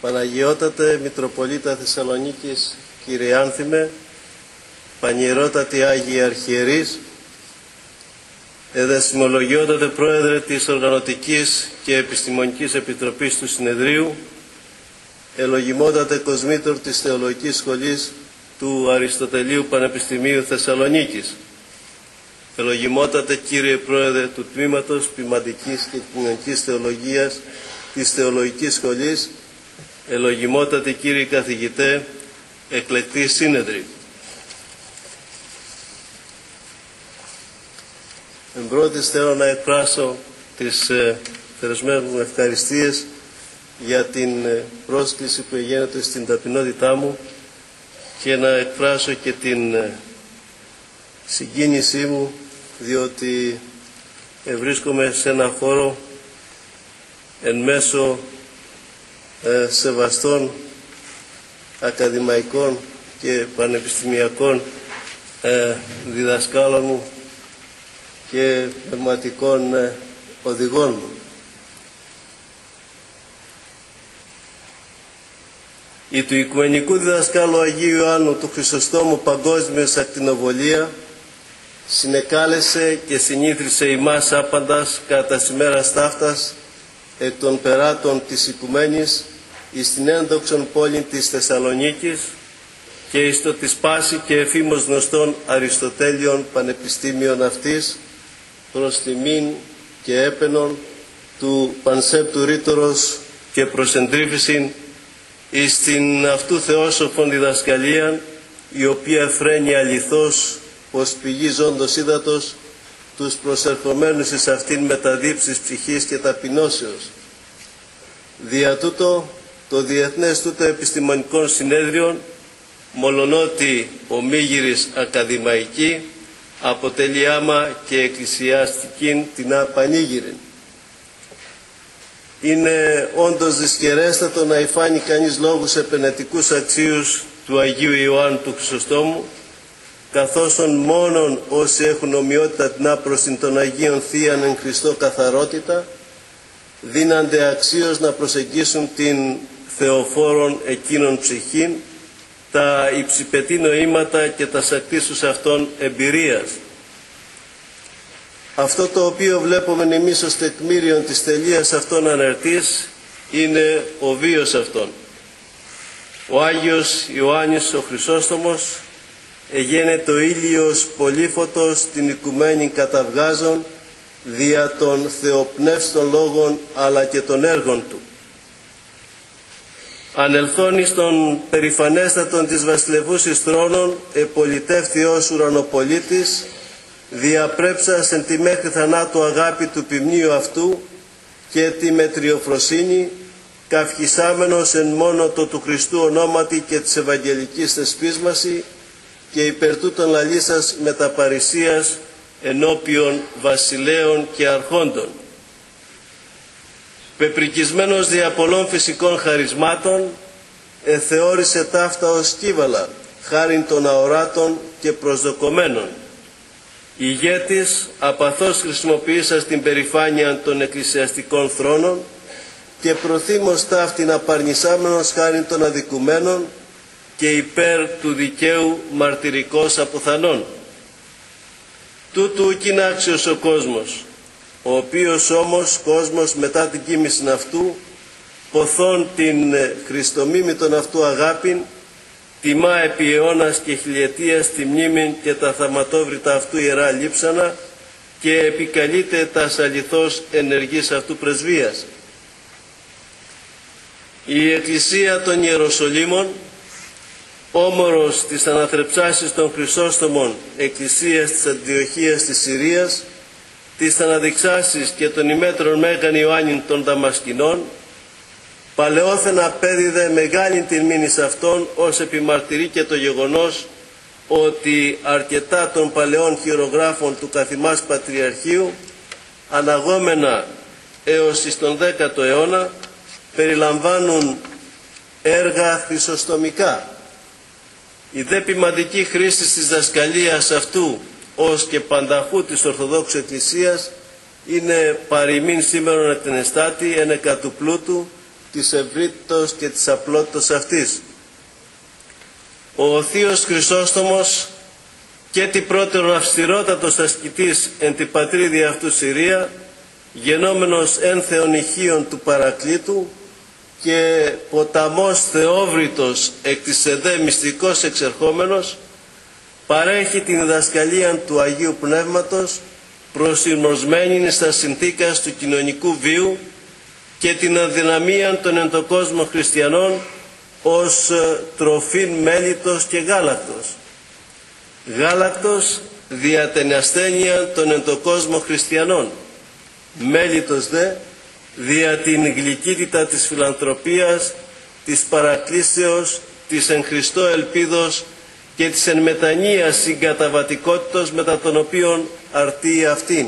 Παναγιώτατε Μητροπολίτα Θεσσαλονίκης, κύριε Άνθιμε, Πανιερότατη Άγιοι Αρχιερείς, Εδεσμολογιότατε Πρόεδρε της Οργανωτικής και Επιστημονικής Επιτροπής του Συνεδρίου, Ελογιμότατε Κοσμήτωρ της Θεολογικής Σχολής του Αριστοτελείου Πανεπιστημίου Θεσσαλονίκης, Ελογιμότατε κύριε Πρόεδρε του Τμήματος Ποιμαντικής και Κοινωνικής Θεολογίας της Θεολογικής Σχολής, Ελογιμότατε κύριοι καθηγητέ, εκλεκτοί σύνεδροι. Εν πρώτης θέλω να εκφράσω τις θερεσμένες μου ευχαριστίες για την πρόσκληση που γίνεται στην ταπεινότητά μου και να εκφράσω και την συγκίνησή μου, διότι βρίσκομαι σε ένα χώρο εν μέσω σεβαστών ακαδημαϊκών και πανεπιστημιακών διδασκάλων μου και πνευματικών οδηγών μου. Η του Οικουμενικού Διδασκάλου Αγίου Ιωάννου του Χρυσοστόμου Παγκόσμιος Ακτινοβολία συνεκάλεσε και συνήθρισε ημάς άπαντας κατά της ημέρας ταύτας εκ των περάτων της Οικουμένης εις την ένδοξον πόλη της Θεσσαλονίκης και εις το της πάση και εφήμως γνωστών Αριστοτέλειων πανεπιστήμιων αυτής προς τιμήν και έπαινον του πανσέπτου ρήτορος και προσεντρίφησιν εις την αυτού θεόσοφον διδασκαλίαν, η οποία φρένει αληθώς πως πηγή ζώντος ύδατος τους προσερχομένους εις αυτήν μεταδίψεις ψυχής και ταπεινώσεως. Δια τούτο το Διεθνές τούτο Επιστημονικών Συνέδριων, μολονότι ομίγυρης ακαδημαϊκή, αποτελεί άμα και εκκλησιαστικήν την απανήγυρην. Είναι όντως δυσκερέστατο να υφάνει κανείς λόγους επενετικούς αξίους του Αγίου Ιωάννου του Χρυσοστόμου, καθώς μόνον όσοι έχουν ομοιότητα την άπροσιν των Αγίων Θείαν εν Χριστώ καθαρότητα, δίνανται αξίως να προσεγγίσουν την θεοφόρον εκείνων ψυχήν, τα υψηπετή νοήματα και τα σακτήσους αυτών εμπειρίας. Αυτό το οποίο βλέπουμε εμείς ως τεκμήριον της τελείας αυτών αναρτής είναι ο βίος αυτών. Ο Άγιος Ιωάννης ο Χρυσόστομος εγένετο ήλιος πολύφωτος την οικουμένη καταβγάζων δια των θεοπνεύστων λόγων αλλά και των έργων του. Ανελθών εις των περηφανέστατων της βασιλευούσης θρόνων επολιτεύθη ως ουρανοπολίτης, διαπρέψας εν τη μέχρι θανάτου αγάπη του ποιμνίου αυτού και τη μετριοφροσύνη, καυχισάμενος εν μόνο το του Χριστού ονόματι και της Ευαγγελικής θεσπίσμαση και υπερ τούτων λαλήσας μεταπαρισίας ενώπιον βασιλέων και αρχόντων. Πεπρικισμένος δια πολλών φυσικών χαρισμάτων, εθεώρησε ταύτα ως κύβαλα, χάριν των αοράτων και προσδοκομένων. Ηγέτης, απαθώς χρησιμοποιήσας την περηφάνεια των εκκλησιαστικών θρόνων και προθύμως ταύτην απαρνησάμενος χάριν των αδικουμένων και υπέρ του δικαίου μαρτυρικός αποθανών. Τούτου ουκ είναι άξιος ο κόσμος, ο οποίος όμως κόσμος μετά την κοίμησιν αυτού, ποθών την χριστομίμητον αυτού αγάπην, τιμά επί αιώνας και χιλιετίας τη μνήμην και τα θαυματόβρητα αυτού ιερά λείψανα και επικαλείται τας αληθώς ενεργής αυτού πρεσβείας. Η Εκκλησία των Ιεροσολύμων, όμορος της αναθρεψάσης των Χρυσόστομων Εκκλησίας της Αντιοχίας της Συρίας, της αναδειξάσης και των ημέτρων Μέγαν Ιωάννην των Δαμασκηνών, παλαιόθεν απέδιδε μεγάλην τιμήν εις αυτόν, ως επιμαρτυρεί και το γεγονός ότι αρκετά των παλαιών χειρογράφων του καθημάς Πατριαρχείου, αναγόμενα έως εις τον 10ο αιώνα, περιλαμβάνουν έργα χρυσοστομικά. Η δε ποιμαντική χρήση της δασκαλίας αυτού ως και πανταχού της Ορθοδόξου Εκκλησίας είναι παροιμήν σήμερον εκτενεστάτη εν εκατουπλούτου της ευρύτητος και της απλότητος αυτής. Ο Θείος Χρυσόστομος και τι πρώτερον αυστηρότατος ασκητής εν τη πατρίδια αυτού Συρία, γενόμενος εν θεονυχίων του Παρακλήτου και ποταμός θεόβρητος εκ της εδέ μυστικός εξερχόμενος, παρέχει την διδασκαλία του Αγίου Πνεύματος προσαρμοσμένη στα συνθήκας του κοινωνικού βίου και την αδυναμία των εν το κόσμο χριστιανών ως τροφήν μέλιτος και γάλακτος. Γάλακτος δια την ασθένεια των εν το κόσμο χριστιανών, μέλιτος δε δια την γλυκύτητα της φιλανθρωπίας, της παρακλήσεως, της εν Χριστώ ελπίδος και της εν μετανοίας συγκαταβατικότητος μετά των οποίων αρτεί αυτήν.